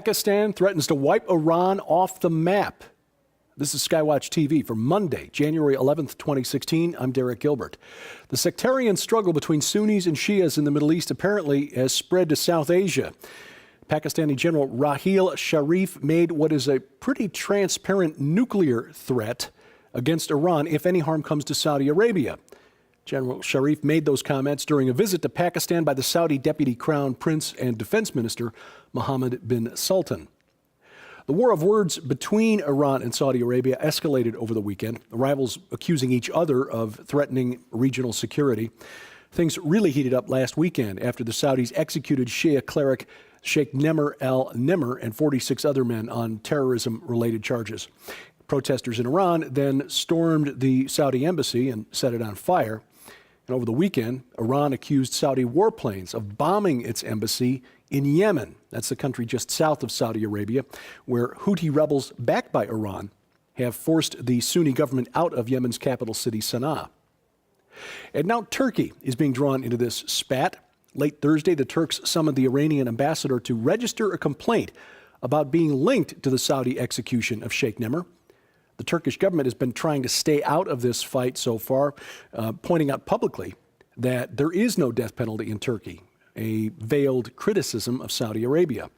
Pakistan threatens to wipe Iran off the map. This is SkyWatchTV for Monday, January 11th, 2016. I'm Derek Gilbert. The sectarian struggle between Sunnis and Shias in the Middle East apparently has spread to South Asia. Pakistani General Raheel Sharif made what is a pretty transparent nuclear threat against Iran if any harm comes to Saudi Arabia. General Sharif made those comments during a visit to Pakistan by the Saudi Deputy Crown Prince and Defense Minister Mohammed bin Sultan. The war of words between Iran and Saudi Arabia escalated over the weekend, the rivals accusing each other of threatening regional security. Things really heated up last weekend after the Saudis executed Shia cleric Sheikh Nemr al-Nimr and 46 other men on terrorism-related charges. Protesters in Iran then stormed the Saudi embassy and set it on fire. And over the weekend, Iran accused Saudi warplanes of bombing its embassy in Yemen. That's the country just south of Saudi Arabia, where Houthi rebels backed by Iran have forced the Sunni government out of Yemen's capital city, Sana'a. And now Turkey is being drawn into this spat. Late Thursday, the Turks summoned the Iranian ambassador to register a complaint about being linked to the Saudi execution of Sheikh Nemr. The Turkish government has been trying to stay out of this fight so far, pointing out publicly that there is no death penalty in Turkey, a veiled criticism of Saudi Arabia.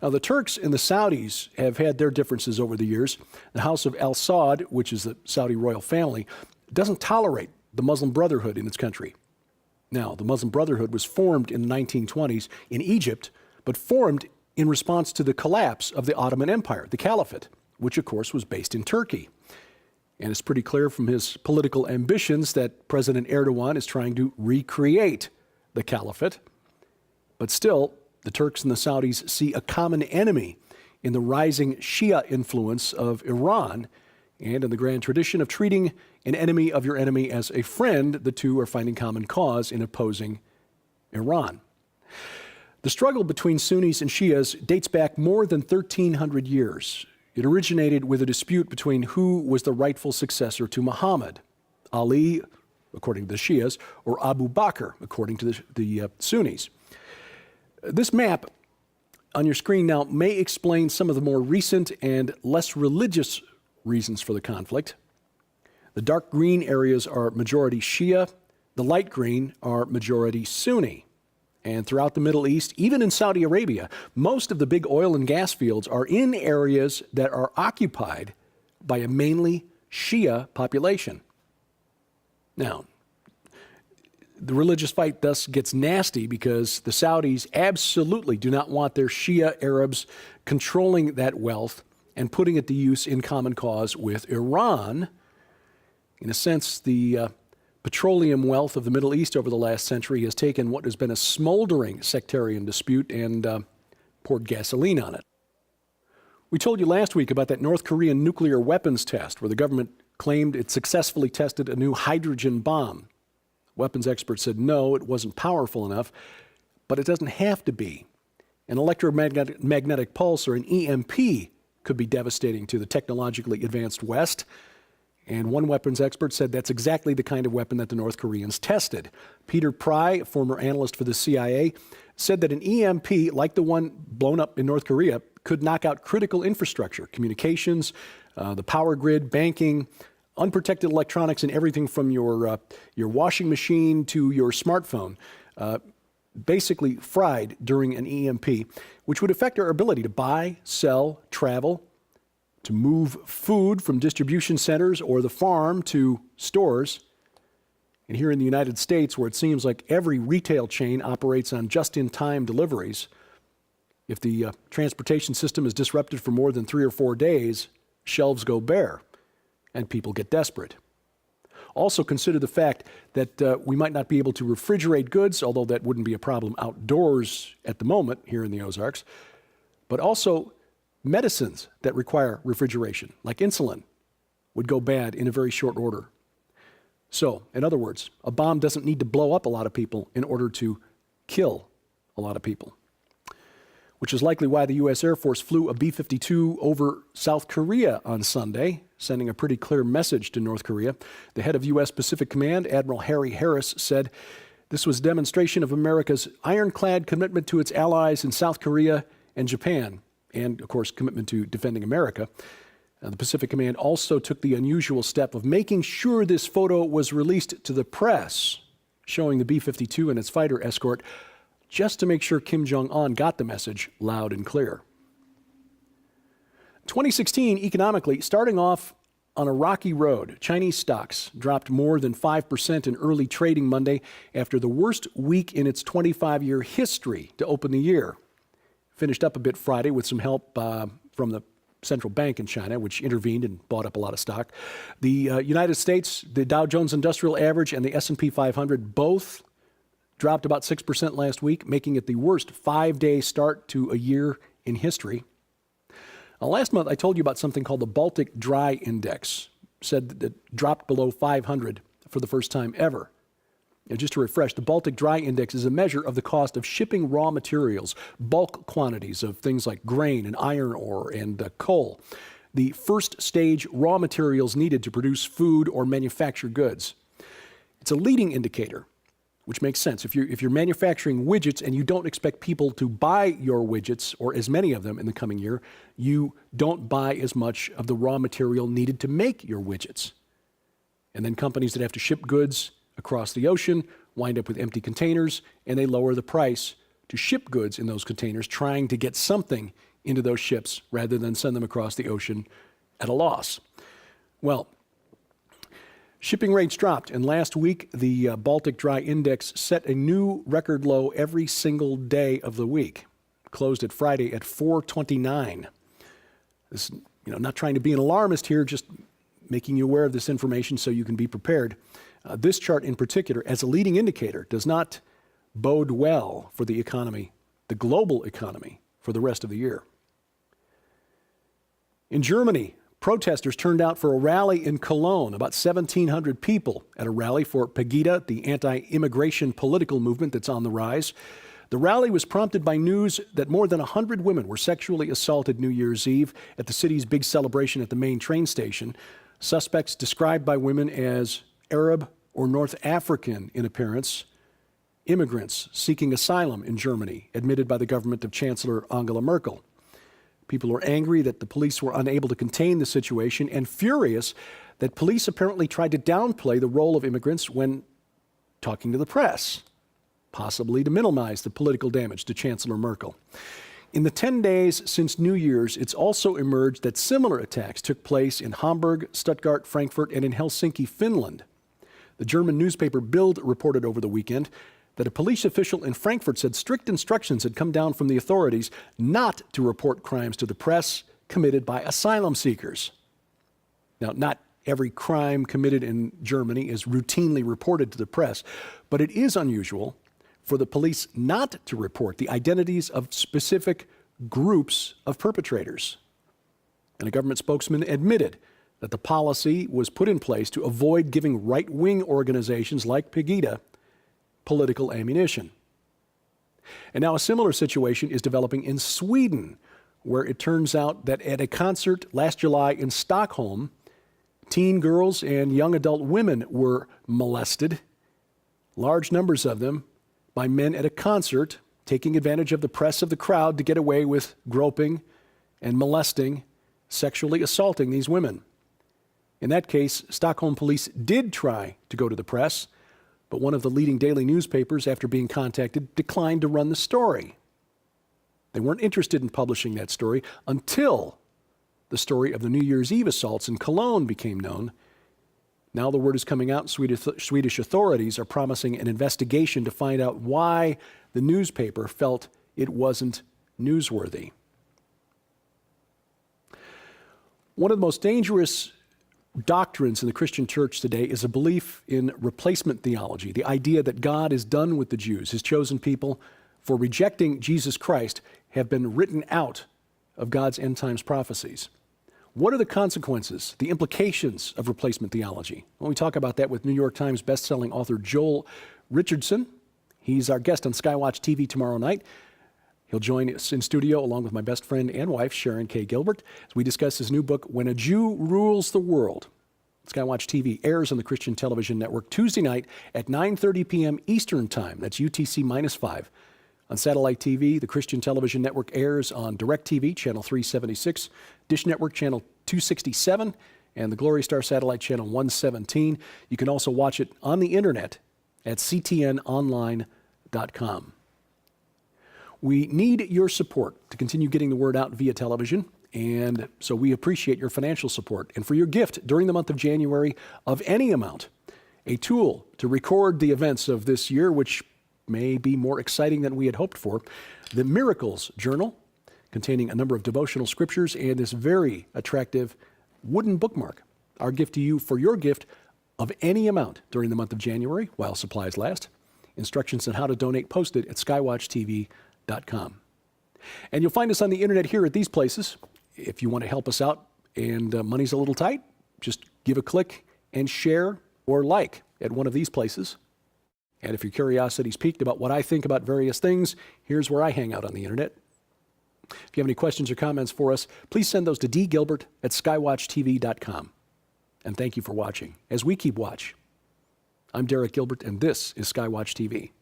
Now, the Turks and the Saudis have had their differences over the years. The House of Al Saud, which is the Saudi royal family, doesn't tolerate the Muslim Brotherhood in its country. Now, the Muslim Brotherhood was formed in the 1920s in Egypt, but formed in response to the collapse of the Ottoman Empire, the Caliphate, which of course was based in Turkey. And it's pretty clear from his political ambitions that President Erdogan is trying to recreate the Caliphate. But still, the Turks and the Saudis see a common enemy in the rising Shia influence of Iran, and in the grand tradition of treating an enemy of your enemy as a friend, the two are finding common cause in opposing Iran. The struggle between Sunnis and Shias dates back more than 1,300 years. It originated with a dispute between who was the rightful successor to Muhammad, Ali, according to the Shias, or Abu Bakr, according to the Sunnis. This map on your screen now may explain some of the more recent and less religious reasons for the conflict. The dark green areas are majority Shia, the light green are majority Sunni. And throughout the Middle East, even in Saudi Arabia, most of the big oil and gas fields are in areas that are occupied by a mainly Shia population. Now, the religious fight thus gets nasty because the Saudis absolutely do not want their Shia Arabs controlling that wealth and putting it to use in common cause with Iran. In a sense, the petroleum wealth of the Middle East over the last century has taken what has been a smoldering sectarian dispute and poured gasoline on it. We told you last week about that North Korean nuclear weapons test where the government claimed it successfully tested a new hydrogen bomb. Weapons experts said no, it wasn't powerful enough, but it doesn't have to be. An electromagnetic pulse, or an EMP, could be devastating to the technologically advanced West. And one weapons expert said that's exactly the kind of weapon that the North Koreans tested. Peter Pry, a former analyst for the CIA, said that an EMP, like the one blown up in North Korea, could knock out critical infrastructure, communications, the power grid, banking, unprotected electronics, and everything from your washing machine to your smartphone, basically fried during an EMP, which would affect our ability to buy, sell, travel, to move food from distribution centers or the farm to stores. And here in the United States, where it seems like every retail chain operates on just-in-time deliveries, if the transportation system is disrupted for more than 3 or 4 days, shelves go bare and people get desperate. Also consider the fact that we might not be able to refrigerate goods, although that wouldn't be a problem outdoors at the moment here in the Ozarks, but also medicines that require refrigeration, like insulin, would go bad in a very short order. So, in other words, a bomb doesn't need to blow up a lot of people in order to kill a lot of people, which is likely why the U.S. Air Force flew a B-52 over South Korea on Sunday, sending a pretty clear message to North Korea. The head of U.S. Pacific Command, Admiral Harry Harris, said this was a demonstration of America's ironclad commitment to its allies in South Korea and Japan, and, of course, commitment to defending America. The Pacific Command also took the unusual step of making sure this photo was released to the press, showing the B-52 and its fighter escort, just to make sure Kim Jong-un got the message loud and clear. 2016, economically, starting off on a rocky road. Chinese stocks dropped more than 5% in early trading Monday after the worst week in its 25-year history to open the year. Finished up a bit Friday with some help from the central bank in China, which intervened and bought up a lot of stock. The United States, the Dow Jones Industrial Average and the S&P 500 both dropped about 6% last week, making it the worst 5-day start to a year in history. Last month, I told you about something called the Baltic Dry Index. Said that it dropped below 500 for the first time ever. And just to refresh, the Baltic Dry Index is a measure of the cost of shipping raw materials, bulk quantities of things like grain and iron ore and coal, the first stage raw materials needed to produce food or manufacture goods. It's a leading indicator, which makes sense. If you're manufacturing widgets and you don't expect people to buy your widgets, or as many of them in the coming year, you don't buy as much of the raw material needed to make your widgets. And then companies that have to ship goods across the ocean wind up with empty containers, and they lower the price to ship goods in those containers, trying to get something into those ships rather than send them across the ocean at a loss. Well, shipping rates dropped, and last week the Baltic Dry Index set a new record low every single day of the week. Closed at Friday at 429. This, not trying to be an alarmist here, just making you aware of this information so you can be prepared. This chart in particular, as a leading indicator, does not bode well for the economy, the global economy, for the rest of the year. In Germany, protesters turned out for a rally in Cologne, about 1,700 people at a rally for Pegida, the anti-immigration political movement that's on the rise. The rally was prompted by news that more than 100 women were sexually assaulted New Year's Eve at the city's big celebration at the main train station. Suspects described by women as Arab or North African in appearance, immigrants seeking asylum in Germany, admitted by the government of Chancellor Angela Merkel. People are angry that the police were unable to contain the situation and furious that police apparently tried to downplay the role of immigrants when talking to the press, possibly to minimize the political damage to Chancellor Merkel. In the 10 days since New Year's, it's also emerged that similar attacks took place in Hamburg, Stuttgart, Frankfurt, and in Helsinki, Finland. The German newspaper Bild reported over the weekend that a police official in Frankfurt said strict instructions had come down from the authorities not to report crimes to the press committed by asylum seekers. Now, not every crime committed in Germany is routinely reported to the press, but it is unusual for the police not to report the identities of specific groups of perpetrators. And a government spokesman admitted that the policy was put in place to avoid giving right-wing organizations like Pegida political ammunition. And now a similar situation is developing in Sweden, where it turns out that at a concert last July in Stockholm, teen girls and young adult women were molested, large numbers of them, by men at a concert, taking advantage of the press of the crowd to get away with groping and molesting, sexually assaulting these women. In that case, Stockholm police did try to go to the press, but one of the leading daily newspapers, after being contacted, declined to run the story. They weren't interested in publishing that story until the story of the New Year's Eve assaults in Cologne became known. Now the word is coming out. Swedish authorities are promising an investigation to find out why the newspaper felt it wasn't newsworthy. One of the most dangerous doctrines in the Christian church today is a belief in replacement theology, the idea that God is done with the Jews. His chosen people, for rejecting Jesus Christ, have been written out of God's end times prophecies. What are the consequences, the implications of replacement theology? Well, we talk about that with New York Times bestselling author Joel Richardson. He's our guest on SkyWatch TV tomorrow night. He'll join us in studio along with my best friend and wife, Sharon K. Gilbert, as we discuss his new book, When a Jew Rules the World. SkyWatch TV airs on the Christian Television Network Tuesday night at 9:30 p.m. Eastern Time. That's UTC -5 On satellite TV, the Christian Television Network airs on DirecTV, Channel 376, Dish Network, Channel 267, and the Glory Star Satellite, Channel 117. You can also watch it on the internet at ctnonline.com. We need your support to continue getting the word out via television, and so we appreciate your financial support. And for your gift during the month of January of any amount, a tool to record the events of this year, which may be more exciting than we had hoped for, the Miracles Journal, containing a number of devotional scriptures, and this very attractive wooden bookmark. Our gift to you for your gift of any amount during the month of January, while supplies last. Instructions on how to donate posted at skywatchtv.com. And you'll find us on the internet here at these places. If you want to help us out and money's a little tight, just give a click and share or like at one of these places. And if your curiosity's piqued about what I think about various things, here's where I hang out on the internet. If you have any questions or comments for us, please send those to dgilbert@skywatchtv.com. And thank you for watching. As we keep watch, I'm Derek Gilbert, and this is SkyWatch TV.